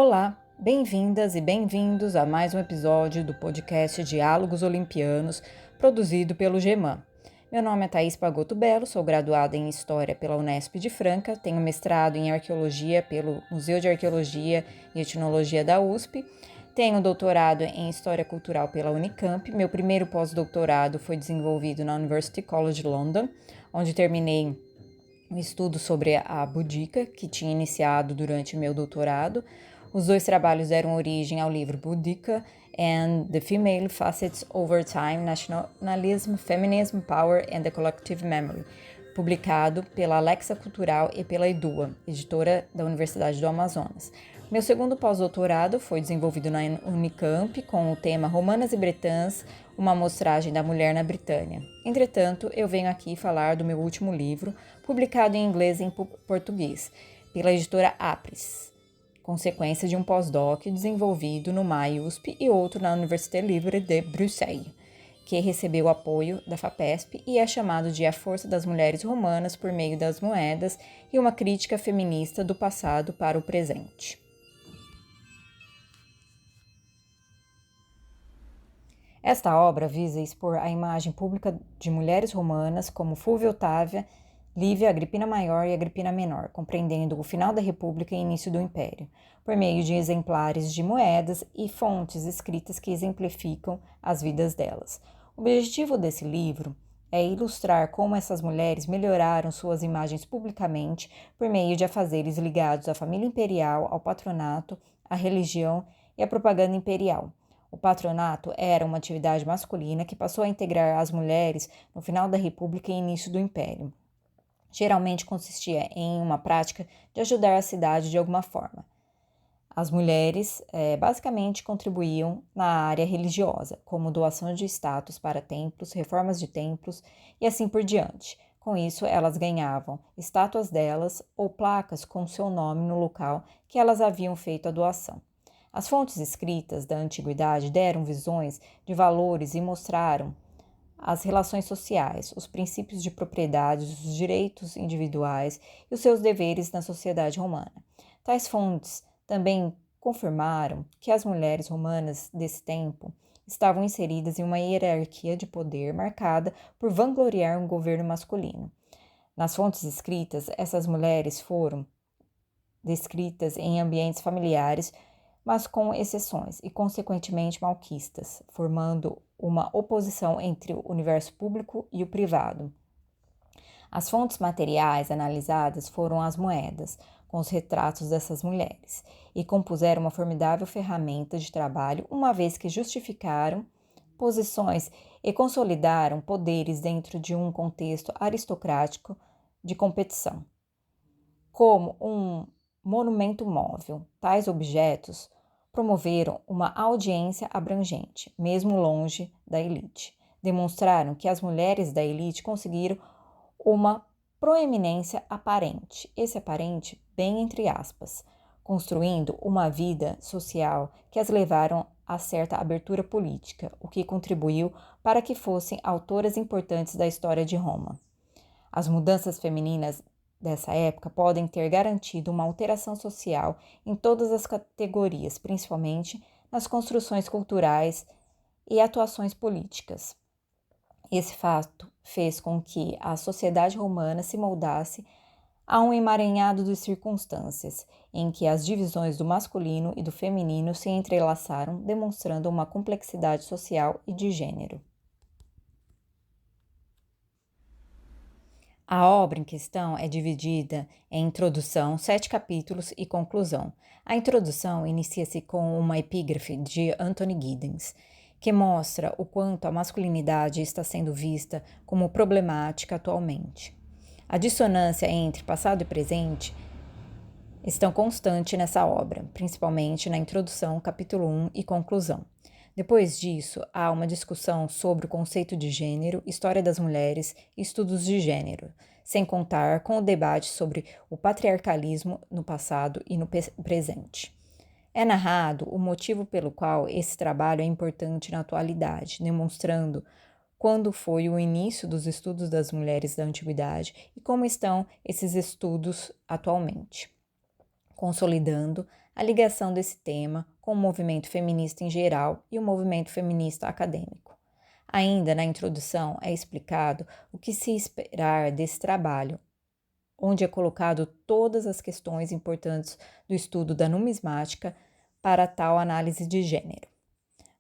Olá, bem-vindas e bem-vindos a mais um episódio do podcast Diálogos Olimpianos, produzido pelo GEMAN. Meu nome é Thaís Pagotto Belo, sou graduada em História pela Unesp de Franca, tenho mestrado em Arqueologia pelo Museu de Arqueologia e Etnologia da USP, tenho doutorado em História Cultural pela Unicamp, meu primeiro pós-doutorado foi desenvolvido na University College London, onde terminei um estudo sobre a Boudica, que tinha iniciado durante meu doutorado. Os dois trabalhos deram origem ao livro Boudica and the Female Facets Over Time, Nationalism, Feminism, Power and the Collective Memory, publicado pela Alexa Cultural e pela Edua, editora da Universidade do Amazonas. Meu segundo pós-doutorado foi desenvolvido na Unicamp com o tema Romanas e Bretãs, uma amostragem da mulher na Britânia. Entretanto, eu venho aqui falar do meu último livro, publicado em inglês e em português, pela editora Apres, consequência de um pós-doc desenvolvido no MAI-USP e outro na Université Libre de Bruxelas, que recebeu apoio da FAPESP e é chamado de A Força das Mulheres Romanas por meio das moedas e uma crítica feminista do passado para o presente. Esta obra visa expor a imagem pública de mulheres romanas como Fúvia Otávia, Lívia, Agripina Maior e Agripina Menor, compreendendo o final da República e início do Império, por meio de exemplares de moedas e fontes escritas que exemplificam as vidas delas. O objetivo desse livro é ilustrar como essas mulheres melhoraram suas imagens publicamente por meio de afazeres ligados à família imperial, ao patronato, à religião e à propaganda imperial. O patronato era uma atividade masculina que passou a integrar as mulheres no final da República e início do Império. Geralmente consistia em uma prática de ajudar a cidade de alguma forma. As mulheres basicamente contribuíam na área religiosa, como doação de status para templos, reformas de templos e assim por diante. Com isso, elas ganhavam estátuas delas ou placas com seu nome no local que elas haviam feito a doação. As fontes escritas da antiguidade deram visões de valores e mostraram as relações sociais, os princípios de propriedade, os direitos individuais e os seus deveres na sociedade romana. Tais fontes também confirmaram que as mulheres romanas desse tempo estavam inseridas em uma hierarquia de poder marcada por vangloriar um governo masculino. Nas fontes escritas, essas mulheres foram descritas em ambientes familiares, mas com exceções e, consequentemente, malquistas, formando uma oposição entre o universo público e o privado. As fontes materiais analisadas foram as moedas, com os retratos dessas mulheres, e compuseram uma formidável ferramenta de trabalho, uma vez que justificaram posições e consolidaram poderes dentro de um contexto aristocrático de competição. Como um monumento móvel, tais objetos promoveram uma audiência abrangente, mesmo longe da elite. Demonstraram que as mulheres da elite conseguiram uma proeminência aparente, esse aparente bem entre aspas, construindo uma vida social que as levaram a certa abertura política, o que contribuiu para que fossem autoras importantes da história de Roma. As mudanças femininas dessa época podem ter garantido uma alteração social em todas as categorias, principalmente nas construções culturais e atuações políticas. Esse fato fez com que a sociedade romana se moldasse a um emaranhado de circunstâncias, em que as divisões do masculino e do feminino se entrelaçaram, demonstrando uma complexidade social e de gênero. A obra em questão é dividida em introdução, 7 capítulos e conclusão. A introdução inicia-se com uma epígrafe de Anthony Giddens, que mostra o quanto a masculinidade está sendo vista como problemática atualmente. A dissonância entre passado e presente estão constante nessa obra, principalmente na introdução, capítulo 1 e conclusão. Depois disso, há uma discussão sobre o conceito de gênero, história das mulheres e estudos de gênero, sem contar com o debate sobre o patriarcalismo no passado e no presente. É narrado o motivo pelo qual esse trabalho é importante na atualidade, demonstrando quando foi o início dos estudos das mulheres da antiguidade e como estão esses estudos atualmente, consolidando a ligação desse tema com o movimento feminista em geral e o movimento feminista acadêmico. Ainda na introdução é explicado o que se esperar desse trabalho, onde é colocado todas as questões importantes do estudo da numismática para tal análise de gênero.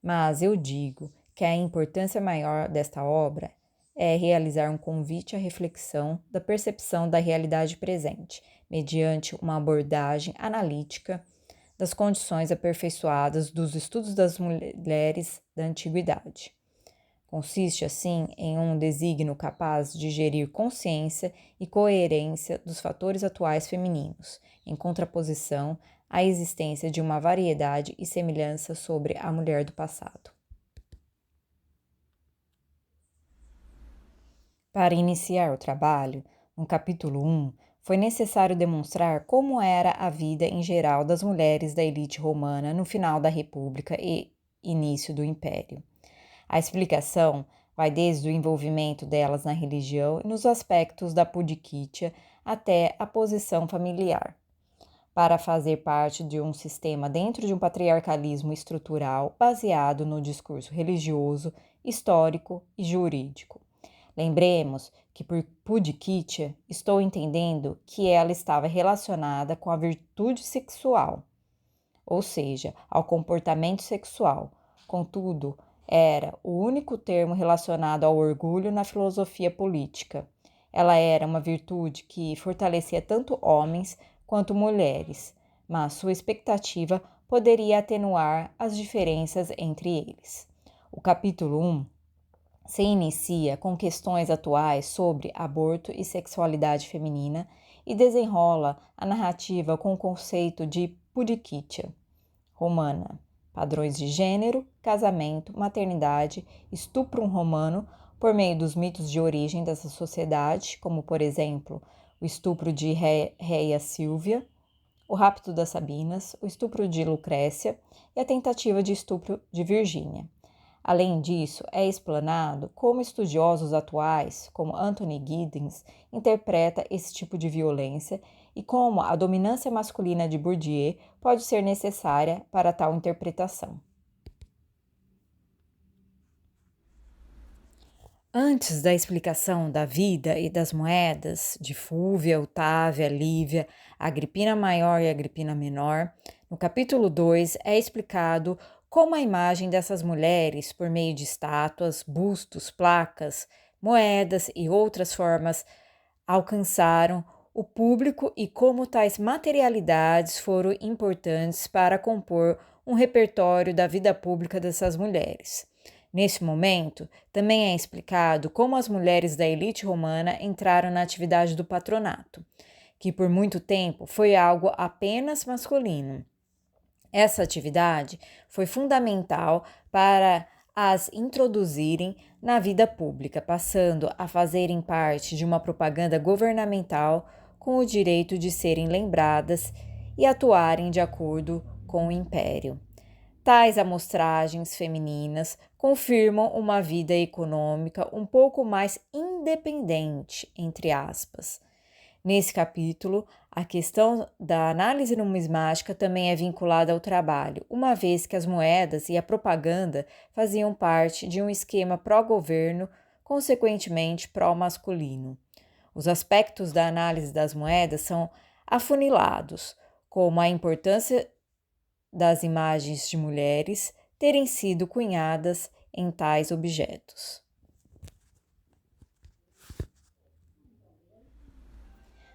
Mas eu digo que a importância maior desta obra é realizar um convite à reflexão da percepção da realidade presente, mediante uma abordagem analítica das condições aperfeiçoadas dos estudos das mulheres da antiguidade. Consiste, assim, em um desígnio capaz de gerir consciência e coerência dos fatores atuais femininos, em contraposição à existência de uma variedade e semelhança sobre a mulher do passado. Para iniciar o trabalho, no capítulo 1, foi necessário demonstrar como era a vida em geral das mulheres da elite romana no final da República e início do Império. A explicação vai desde o envolvimento delas na religião e nos aspectos da pudicítia até a posição familiar, para fazer parte de um sistema dentro de um patriarcalismo estrutural baseado no discurso religioso, histórico e jurídico. Lembremos que por pudicítia estou entendendo que ela estava relacionada com a virtude sexual, ou seja, ao comportamento sexual. Contudo, era o único termo relacionado ao orgulho na filosofia política. Ela era uma virtude que fortalecia tanto homens quanto mulheres, mas sua expectativa poderia atenuar as diferenças entre eles. O capítulo 1 se inicia com questões atuais sobre aborto e sexualidade feminina e desenrola a narrativa com o conceito de pudicítia romana, padrões de gênero, casamento, maternidade, estupro romano por meio dos mitos de origem dessa sociedade, como, por exemplo, o estupro de Réia Sílvia, o rapto das Sabinas, o estupro de Lucrécia e a tentativa de estupro de Virgínia. Além disso, é explanado como estudiosos atuais, como Anthony Giddens, interpreta esse tipo de violência e como a dominância masculina de Bourdieu pode ser necessária para tal interpretação. Antes da explicação da vida e das moedas de Fúvia, Otávia, Lívia, Agripina Maior e Agripina Menor, no capítulo 2 é explicado como a imagem dessas mulheres, por meio de estátuas, bustos, placas, moedas e outras formas, alcançaram o público e como tais materialidades foram importantes para compor um repertório da vida pública dessas mulheres. Nesse momento, também é explicado como as mulheres da elite romana entraram na atividade do patronato, que por muito tempo foi algo apenas masculino. Essa atividade foi fundamental para as introduzirem na vida pública, passando a fazerem parte de uma propaganda governamental com o direito de serem lembradas e atuarem de acordo com o império. Tais amostragens femininas confirmam uma vida econômica um pouco mais independente, entre aspas. Nesse capítulo, a questão da análise numismática também é vinculada ao trabalho, uma vez que as moedas e a propaganda faziam parte de um esquema pró-governo, consequentemente pró-masculino. Os aspectos da análise das moedas são afunilados, como a importância das imagens de mulheres terem sido cunhadas em tais objetos.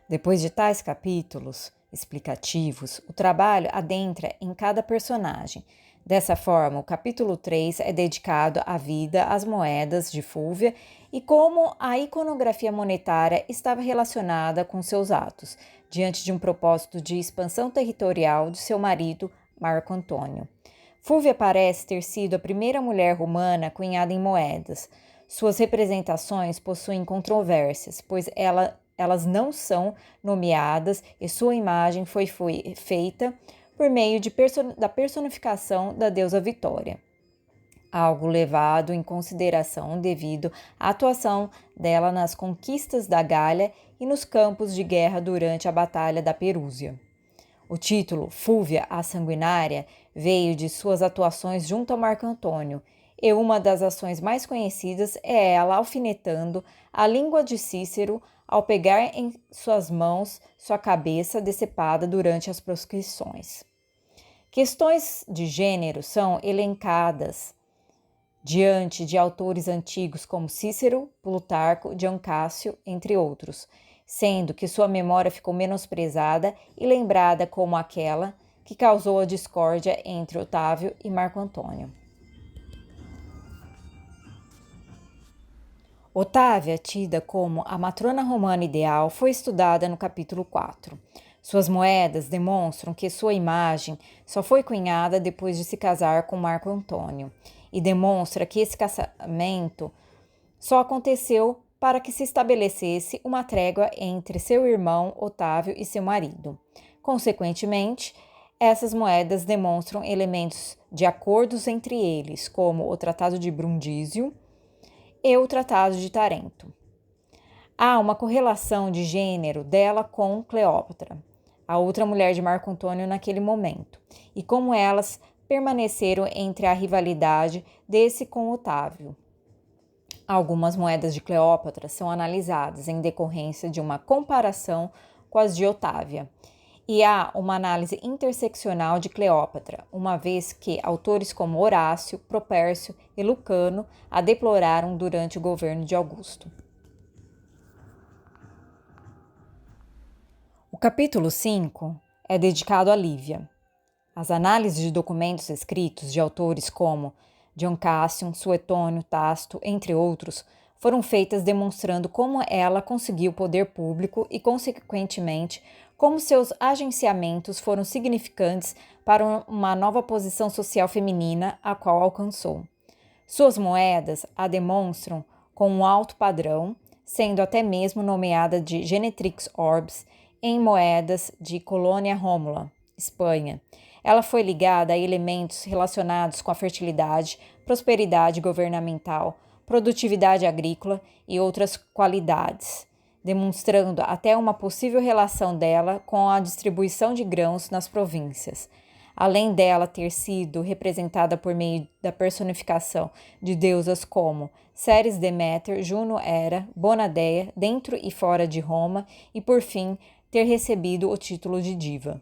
Depois de tais capítulos explicativos, o trabalho adentra em cada personagem. Dessa forma, o capítulo 3 é dedicado à vida, às moedas de Fúvia e como a iconografia monetária estava relacionada com seus atos, diante de um propósito de expansão territorial de seu marido, Marco Antônio. Fúvia parece ter sido a primeira mulher romana cunhada em moedas. Suas representações possuem controvérsias, pois elas não são nomeadas e sua imagem foi feita por meio da personificação da deusa Vitória, algo levado em consideração devido à atuação dela nas conquistas da Gália e nos campos de guerra durante a Batalha da Perúsia. O título, Fúvia a Sanguinária, veio de suas atuações junto a Marco Antônio, e uma das ações mais conhecidas é ela alfinetando a língua de Cícero ao pegar em suas mãos sua cabeça decepada durante as proscrições. Questões de gênero são elencadas diante de autores antigos como Cícero, Plutarco, Dion Cássio, entre outros, sendo que sua memória ficou menosprezada e lembrada como aquela que causou a discórdia entre Otávio e Marco Antônio. Otávia, tida como a matrona romana ideal, foi estudada no capítulo 4. Suas moedas demonstram que sua imagem só foi cunhada depois de se casar com Marco Antônio, e demonstra que esse casamento só aconteceu para que se estabelecesse uma trégua entre seu irmão Otávio e seu marido. Consequentemente, essas moedas demonstram elementos de acordos entre eles, como o Tratado de Brundisium e o Tratado de Tarento. Há uma correlação de gênero dela com Cleópatra, a outra mulher de Marco Antônio naquele momento, e como elas permaneceram entre a rivalidade desse com Otávio. Algumas moedas de Cleópatra são analisadas em decorrência de uma comparação com as de Otávia, e há uma análise interseccional de Cleópatra, uma vez que autores como Horácio, Propércio e Lucano a deploraram durante o governo de Augusto. O capítulo 5 é dedicado a Lívia. As análises de documentos escritos de autores como Dion Cássio, Suetônio, Tácito, entre outros, foram feitas demonstrando como ela conseguiu poder público e, consequentemente, como seus agenciamentos foram significantes para uma nova posição social feminina a qual alcançou. Suas moedas a demonstram com um alto padrão, sendo até mesmo nomeada de Genetrix Orbis em moedas de Colônia Rómula, Espanha. Ela foi ligada a elementos relacionados com a fertilidade, prosperidade governamental, produtividade agrícola e outras qualidades, demonstrando até uma possível relação dela com a distribuição de grãos nas províncias. Além dela ter sido representada por meio da personificação de deusas como Ceres Deméter, Juno Hera, Bonadeia, dentro e fora de Roma, e por fim ter recebido o título de diva.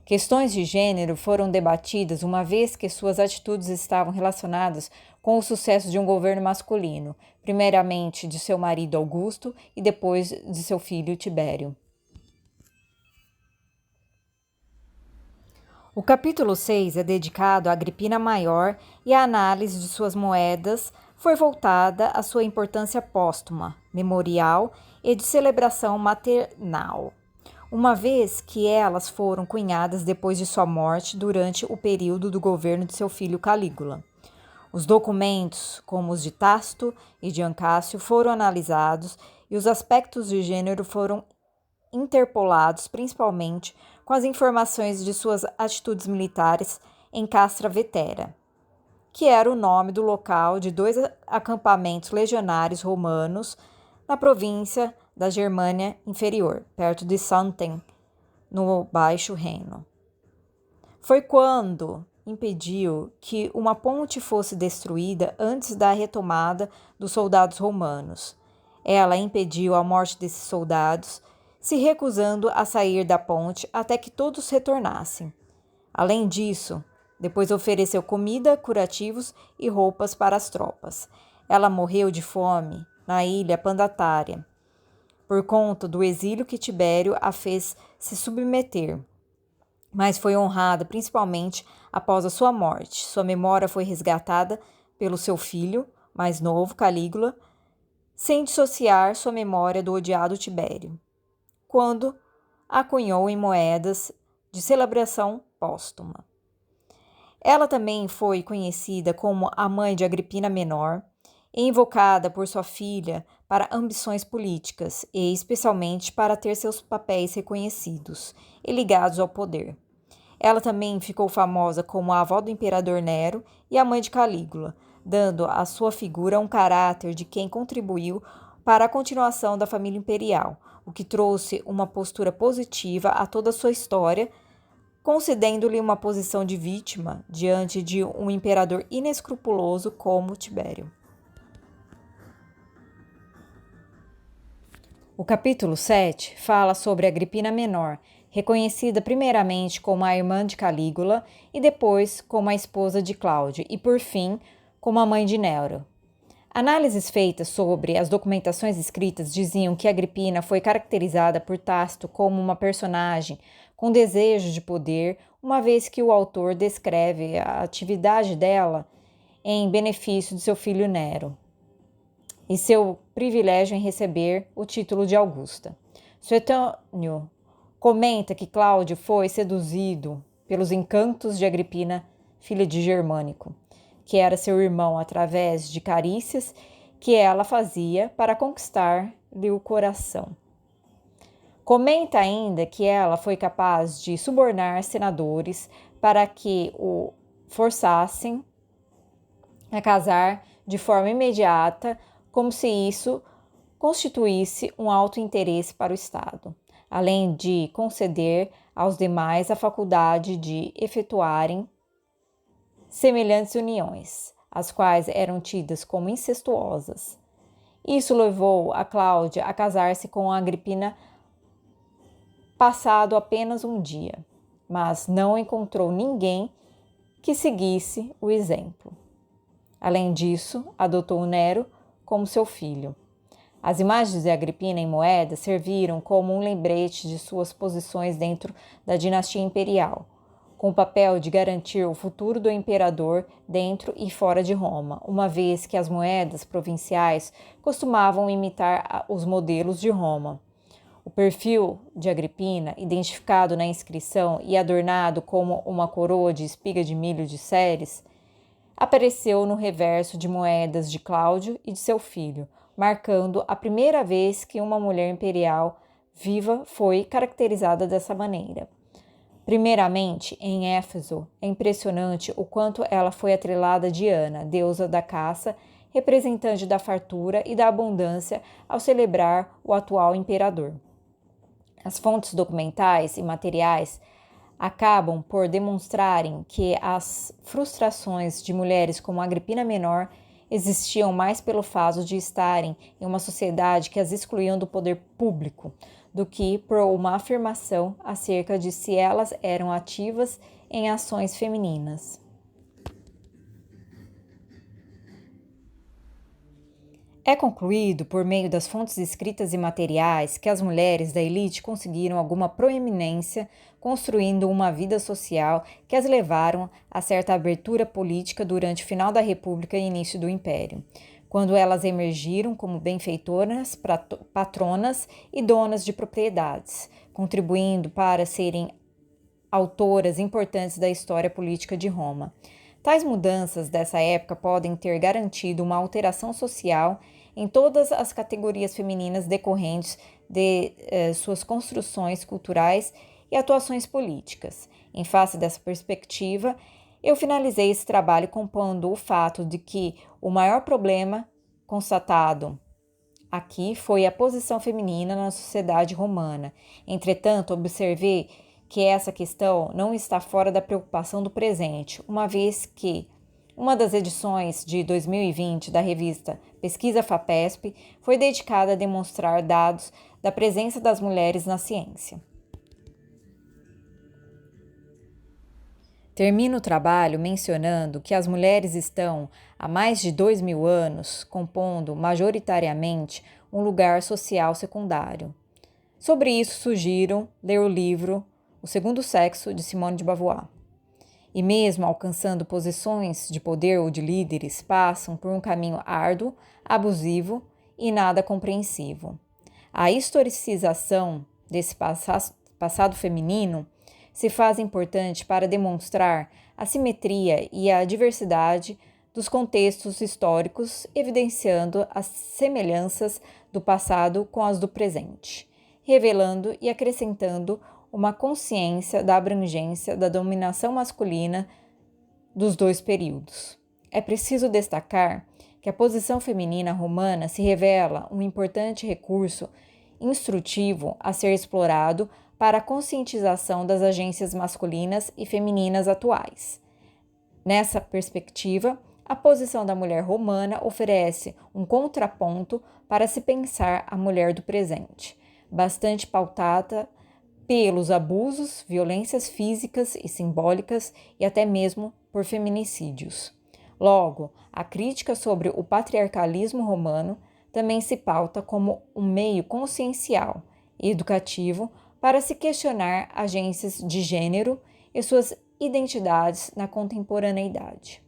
Questões de gênero foram debatidas uma vez que suas atitudes estavam relacionadas com o sucesso de um governo masculino, primeiramente de seu marido Augusto e depois de seu filho Tibério. O capítulo 6 é dedicado a Agripina Maior e a análise de suas moedas foi voltada à sua importância póstuma, memorial e de celebração maternal, uma vez que elas foram cunhadas depois de sua morte durante o período do governo de seu filho Calígula. Os documentos, como os de Tácito e de Ancácio, foram analisados e os aspectos de gênero foram interpolados principalmente com as informações de suas atitudes militares em Castra Vetera, que era o nome do local de 2 acampamentos legionários romanos na província da Germânia Inferior, perto de Xanten, no Baixo Reno. Foi quando impediu que uma ponte fosse destruída antes da retomada dos soldados romanos. Ela impediu a morte desses soldados, se recusando a sair da ponte até que todos retornassem. Além disso, depois ofereceu comida, curativos e roupas para as tropas. Ela morreu de fome na ilha Pandatária, por conta do exílio que Tibério a fez se submeter, mas foi honrada principalmente após a sua morte. Sua memória foi resgatada pelo seu filho, mais novo, Calígula, sem dissociar sua memória do odiado Tibério, quando a cunhou em moedas de celebração póstuma. Ela também foi conhecida como a mãe de Agripina Menor, e invocada por sua filha para ambições políticas e especialmente para ter seus papéis reconhecidos e ligados ao poder. Ela também ficou famosa como a avó do imperador Nero e a mãe de Calígula, dando à sua figura um caráter de quem contribuiu para a continuação da família imperial, o que trouxe uma postura positiva a toda a sua história concedendo-lhe uma posição de vítima diante de um imperador inescrupuloso como Tibério. O capítulo 7 fala sobre Agripina Menor, reconhecida primeiramente como a irmã de Calígula e depois como a esposa de Cláudio e, por fim, como a mãe de Nero. Análises feitas sobre as documentações escritas diziam que Agripina foi caracterizada por Tácito como uma personagem com desejo de poder, uma vez que o autor descreve a atividade dela em benefício de seu filho Nero e seu privilégio em receber o título de Augusta. Suetônio comenta que Cláudio foi seduzido pelos encantos de Agripina, filha de Germânico, que era seu irmão, através de carícias que ela fazia para conquistar-lhe o coração. Comenta ainda que ela foi capaz de subornar senadores para que o forçassem a casar de forma imediata, como se isso constituísse um alto interesse para o Estado, além de conceder aos demais a faculdade de efetuarem semelhantes uniões, as quais eram tidas como incestuosas. Isso levou a Cláudia a casar-se com Agripina passado apenas um dia, mas não encontrou ninguém que seguisse o exemplo. Além disso, adotou Nero como seu filho. As imagens de Agripina em moeda serviram como um lembrete de suas posições dentro da dinastia imperial, com o papel de garantir o futuro do imperador dentro e fora de Roma, uma vez que as moedas provinciais costumavam imitar os modelos de Roma. O perfil de Agripina, identificado na inscrição e adornado como uma coroa de espiga de milho de Ceres, apareceu no reverso de moedas de Cláudio e de seu filho, marcando a primeira vez que uma mulher imperial viva foi caracterizada dessa maneira. Primeiramente, em Éfeso, é impressionante o quanto ela foi atrelada a Diana, deusa da caça, representante da fartura e da abundância, ao celebrar o atual imperador. As fontes documentais e materiais acabam por demonstrarem que as frustrações de mulheres como Agripina Menor existiam mais pelo fato de estarem em uma sociedade que as excluíam do poder público, do que por uma afirmação acerca de se elas eram ativas em ações femininas. É concluído, por meio das fontes escritas e materiais, que as mulheres da elite conseguiram alguma proeminência, construindo uma vida social que as levaram a certa abertura política durante o final da República e início do Império, quando elas emergiram como benfeitoras, patronas e donas de propriedades, contribuindo para serem autoras importantes da história política de Roma. Tais mudanças dessa época podem ter garantido uma alteração social em todas as categorias femininas decorrentes de suas construções culturais e atuações políticas. Em face dessa perspectiva, eu finalizei esse trabalho compondo o fato de que o maior problema constatado aqui foi a posição feminina na sociedade romana. Entretanto, observei que essa questão não está fora da preocupação do presente, uma vez que uma das edições de 2020 da revista Pesquisa FAPESP foi dedicada a demonstrar dados da presença das mulheres na ciência. Termino o trabalho mencionando que as mulheres estão, há mais de 2.000 anos, compondo majoritariamente um lugar social secundário. Sobre isso, sugiro ler o livro O Segundo Sexo, de Simone de Beauvoir. E mesmo alcançando posições de poder ou de líderes, passam por um caminho árduo, abusivo e nada compreensivo. A historicização desse passado feminino se faz importante para demonstrar a simetria e a diversidade dos contextos históricos, evidenciando as semelhanças do passado com as do presente, revelando e acrescentando uma consciência da abrangência da dominação masculina dos dois períodos. É preciso destacar que a posição feminina romana se revela um importante recurso instrutivo a ser explorado para a conscientização das agências masculinas e femininas atuais. Nessa perspectiva, a posição da mulher romana oferece um contraponto para se pensar a mulher do presente, bastante pautada pelos abusos, violências físicas e simbólicas e até mesmo por feminicídios. Logo, a crítica sobre o patriarcalismo romano também se pauta como um meio consciencial e educativo para se questionar agências de gênero e suas identidades na contemporaneidade.